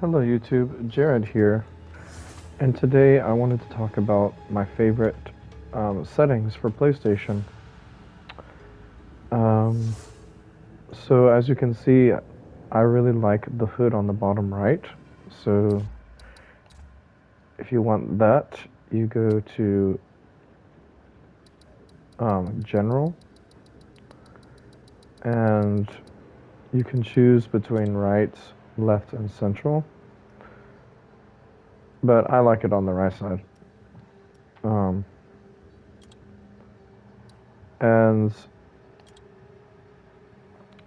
Hello YouTube, Jared here, and today I wanted to talk about my favorite settings for PlayStation. Um, so as you can see, I really like the hood on the bottom right. So if you want that, you go to General, and you can choose between right, left, and central. But I like it on the right side. Um, and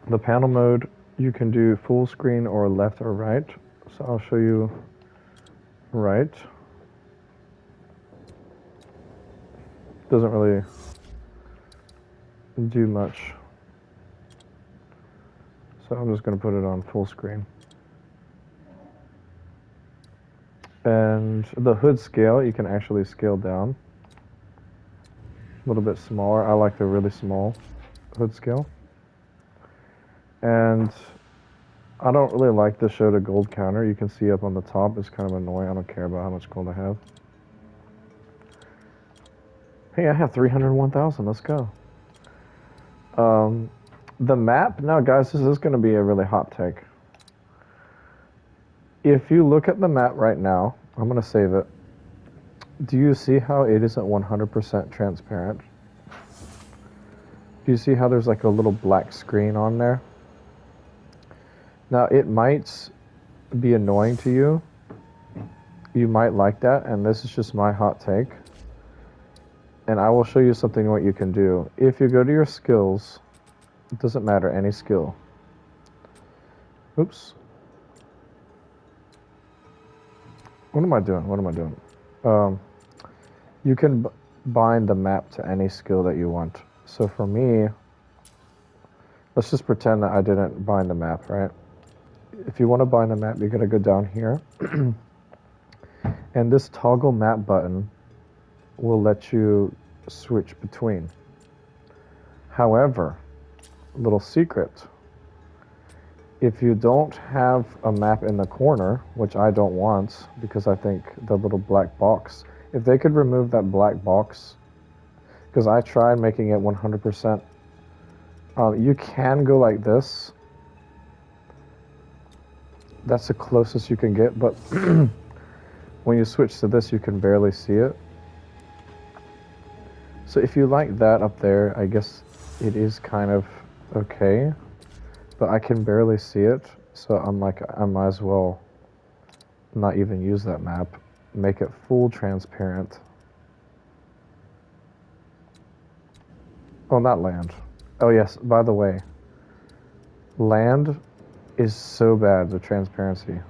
the panel mode, you can do full screen or left or right. So I'll show you right. Doesn't really do much. So I'm just going to put it on full screen. And the hood scale, you can actually scale down a little bit smaller. I like the really small hood scale. And I don't really like the show the gold counter. You can see up on the top. It's kind of annoying. I don't care about how much gold I have. Hey, I have 301,000. Let's go. The map, now guys, this is going to be a really hot take. If you look at the map right now, I'm going to save it. Do you see how it isn't 100% transparent? Do you see how there's like a little black screen on there? Now, it might be annoying to you. You might like that, and this is just my hot take. And I will show you something what you can do. If you go to your skills, it doesn't matter, any skill. Oops. What am I doing? What am I doing? You can bind the map to any skill that you want. So for me, let's just pretend that I didn't bind the map, right? If you want to bind the map, you're going to go down here. And this toggle map button will let you switch between. However, little secret, if you don't have a map in the corner, which I don't want because I think the little black box, if they could remove that black box, because I tried making it 100%, you can go like this. That's the closest you can get, but when you switch to this, you can barely see it. So if you like that up there, I guess it is kind of okay, but I can barely see it, so I'm like, I might as well not even use that map. Make it full transparent. Oh, not land. Oh yes, by the way, land is so bad, the transparency.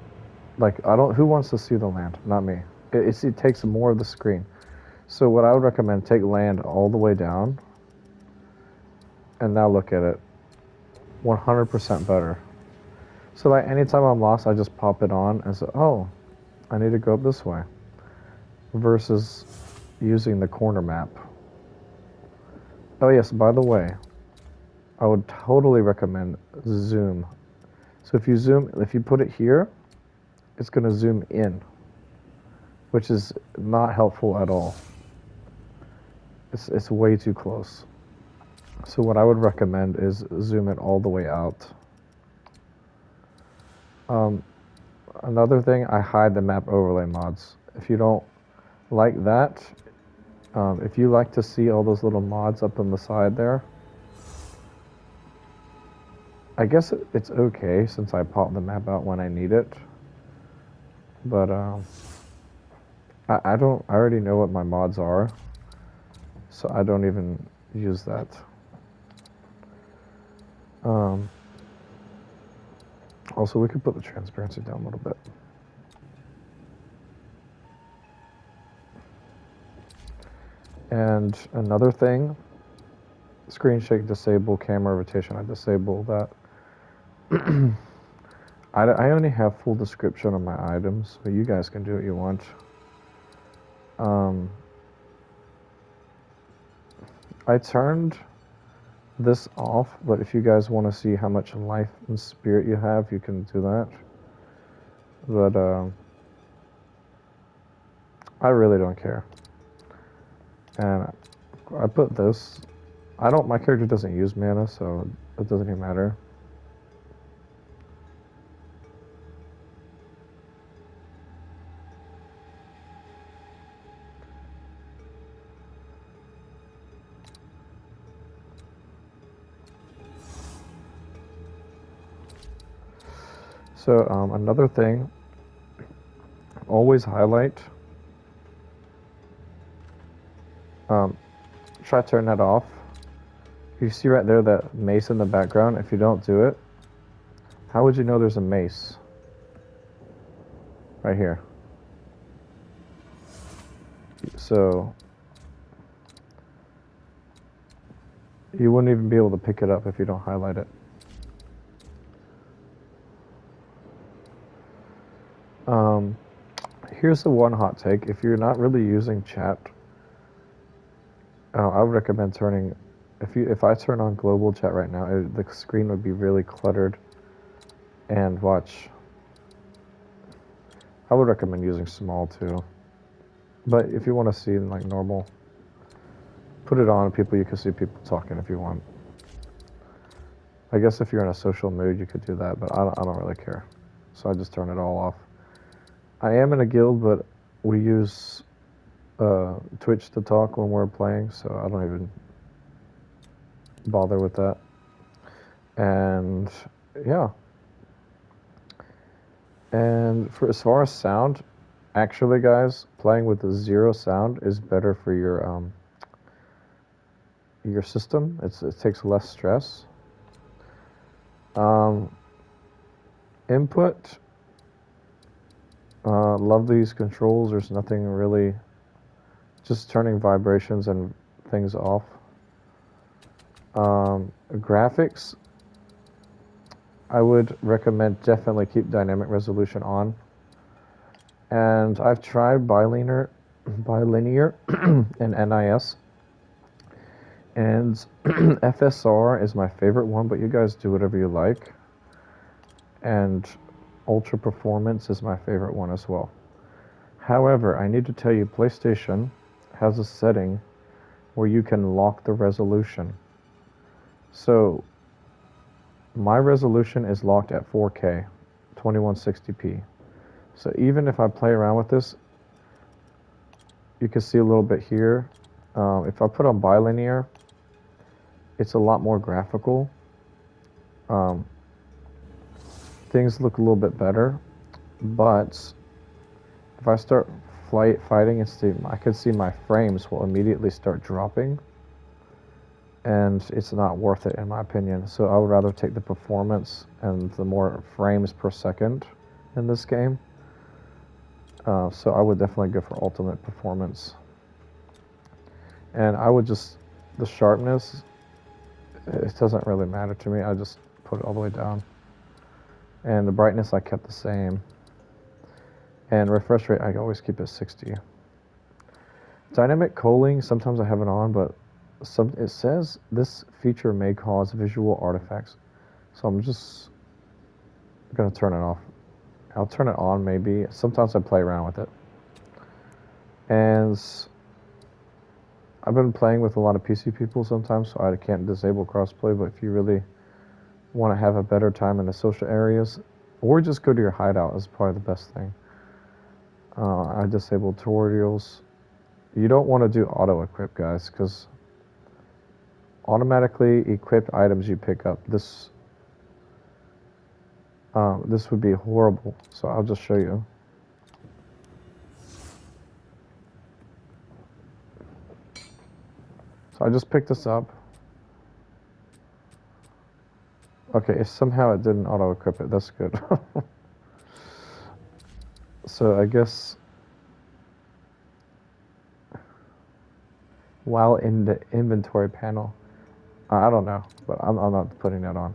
Like, who wants to see the land? Not me. It takes more of the screen. So what I would recommend, take land all the way down, and now look at it. 100% better. So like anytime I'm lost, I just pop it on and say, oh, I need to go up this way. Versus using the corner map. Oh yes, by the way, I would totally recommend zoom. So if you put it here, it's going to zoom in, which is not helpful at all. It's way too close. So what I would recommend is zoom it all the way out. Another thing, I hide the map overlay mods. If you don't like that, if you like to see all those little mods up on the side there, I guess it's okay since I pop the map out when I need it. But I already know what my mods are, so I don't even use that. Also, we could put the transparency down a little bit. And another thing, screen shake disable, camera rotation, I disable that. I only have full description of my items, but you guys can do what you want. I turned this off, but if you guys want to see how much life and spirit you have, you can do that. but I really don't care. And I put this. My character doesn't use mana, so it doesn't even matter. So another thing, always highlight. Try to turn that off. You see right there that mace in the background. If you don't do it, how would you know there's a mace? Right here. So you wouldn't even be able to pick it up if you don't highlight it. Here's the one hot take. If you're not really using chat, I would recommend turning. If I turn on global chat right now, the screen would be really cluttered. And watch. I would recommend using small too. But if you want to see like normal, put it on. You can see people talking if you want. I guess if you're in a social mood, you could do that, but I don't really care. So I just turn it all off. I am in a guild, but we use Twitch to talk when we're playing, so I don't even bother with that. And yeah. And for as far as sound, actually, guys, playing with the zero sound is better for your system. It takes less stress. Input. Love these controls. There's nothing really. Just turning vibrations and things off. Graphics. I would recommend definitely keep dynamic resolution on. And I've tried bilinear and NIS. And FSR is my favorite one, but you guys do whatever you like. And Ultra Performance is my favorite one as well. However, I need to tell you, PlayStation has a setting where you can lock the resolution. So my resolution is locked at 4K, 2160p. So even if I play around with this, you can see a little bit here. If I put on bilinear, it's a lot more graphical. Things look a little bit better, but if I start fighting, I could see my frames will immediately start dropping, and it's not worth it in my opinion. So I would rather take the performance and the more frames per second in this game. So I would definitely go for ultimate performance. And I would the sharpness, it doesn't really matter to me. I just put it all the way down. And the brightness I kept the same. And refresh rate, I always keep it 60. Dynamic culling, sometimes I have it on, but it says this feature may cause visual artifacts. So I'm just going to turn it off. I'll turn it on maybe. Sometimes I play around with it. And I've been playing with a lot of PC people sometimes, so I can't disable crossplay, but if you really want to have a better time in the social areas, or just go to your hideout is probably the best thing. I disabled tutorials. You don't want to do auto-equip, guys, because automatically equipped items you pick up, this would be horrible. So I'll just show you. So I just picked this up. Okay, somehow it didn't auto-equip it. That's good. So I guess while in the inventory panel, I don't know, but I'm not putting that on.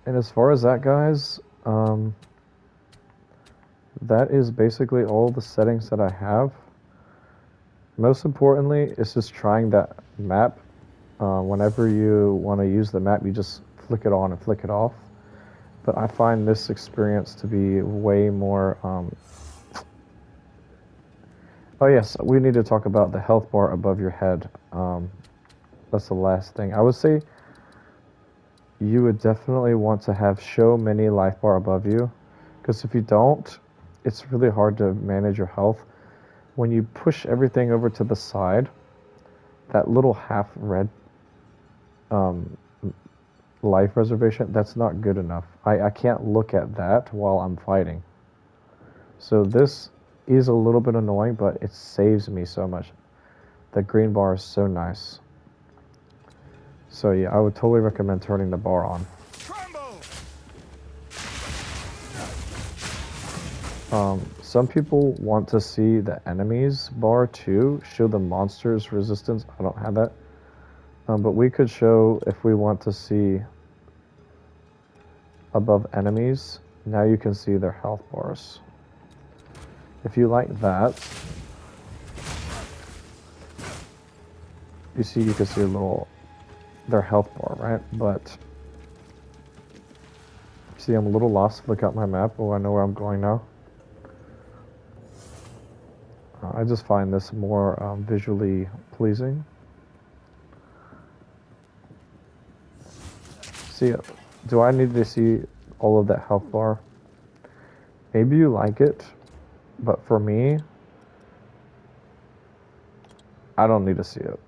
And as far as that, guys, that is basically all the settings that I have. Most importantly, it's just trying that map. Whenever you want to use the map, you just flick it on and flick it off. But I find this experience to be way more... Oh yes, we need to talk about the health bar above your head. That's the last thing. I would say you would definitely want to have show mini life bar above you, because if you don't, it's really hard to manage your health. When you push everything over to the side, that little half red life reservation, that's not good enough. I can't look at that while I'm fighting. So this is a little bit annoying, but it saves me so much. The green bar is so nice. So yeah, I would totally recommend turning the bar on. Some people want to see the enemies bar too, show the monsters resistance. I don't have that. But we could show if we want to see above enemies. Now you can see their health bars. If you like that, you can see their health bar, right? But see, I'm a little lost. Look at my map. Oh, I know where I'm going now. I just find this more visually pleasing. See, do I need to see all of that health bar? Maybe you like it, but for me, I don't need to see it.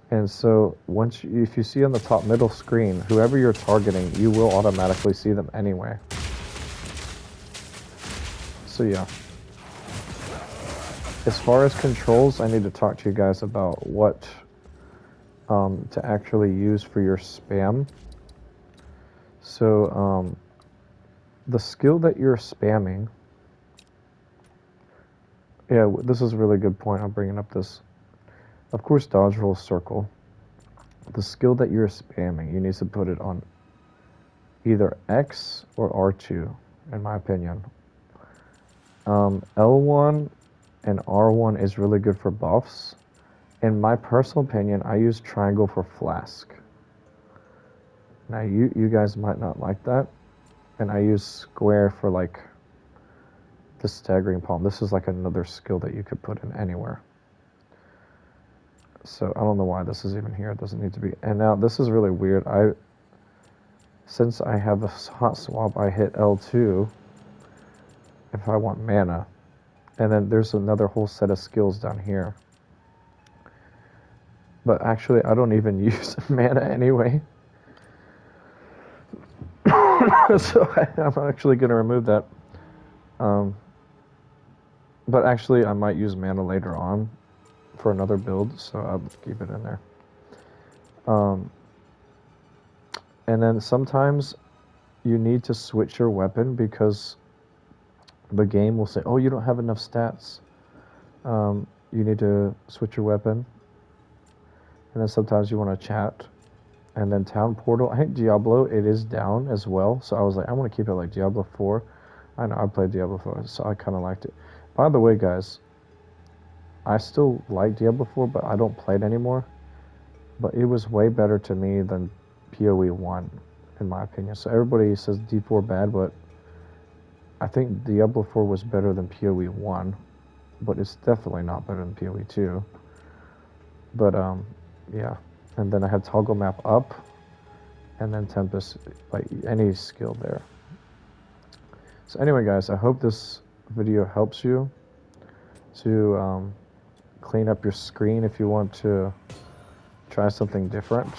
And so if you see on the top middle screen, whoever you're targeting, you will automatically see them anyway. So yeah. As far as controls, I need to talk to you guys about what to actually use for your spam. So the skill that you're spamming, yeah, this is a really good point. I'm bringing up this. Of course, dodge roll circle. The skill that you're spamming, you need to put it on either X or R2, in my opinion. L1 and R1 is really good for buffs. In my personal opinion, I use triangle for flask. Now, you guys might not like that. And I use square for like the staggering palm. This is like another skill that you could put in anywhere. So I don't know why this is even here. It doesn't need to be. And now this is really weird. Since I have a hot swap, I hit L2 if I want mana. And then there's another whole set of skills down here. But actually, I don't even use mana anyway. So I'm actually going to remove that. But actually, I might use mana later on for another build, so I'll keep it in there. And then sometimes you need to switch your weapon because the game will say, oh, you don't have enough stats. You need to switch your weapon. And then sometimes you want to chat. And then Town Portal, I think Diablo, it is down as well. So I was like, I want to keep it like Diablo 4. I know I played Diablo 4, so I kind of liked it. By the way, guys, I still like Diablo 4, but I don't play it anymore. But it was way better to me than PoE 1, in my opinion. So everybody says D4 bad, but I think Diablo 4 was better than PoE 1. But it's definitely not better than PoE 2. But, yeah. And then I have toggle map up, and then Tempest, like any skill there. So anyway, guys, I hope this video helps you to clean up your screen if you want to try something different,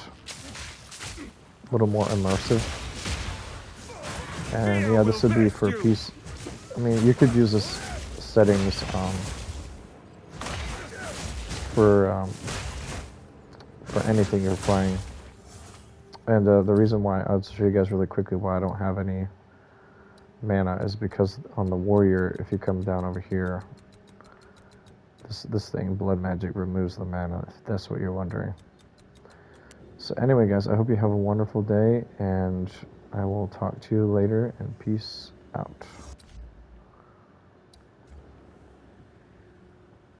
a little more immersive. And yeah, this would be for peace. I mean, you could use this settings for anything you're playing. And the reason why, I'll show you guys really quickly why I don't have any mana is because on the warrior, if you come down over here, this thing, blood magic, removes the mana, if that's what you're wondering. So anyway, guys, I hope you have a wonderful day, and I will talk to you later, and peace out.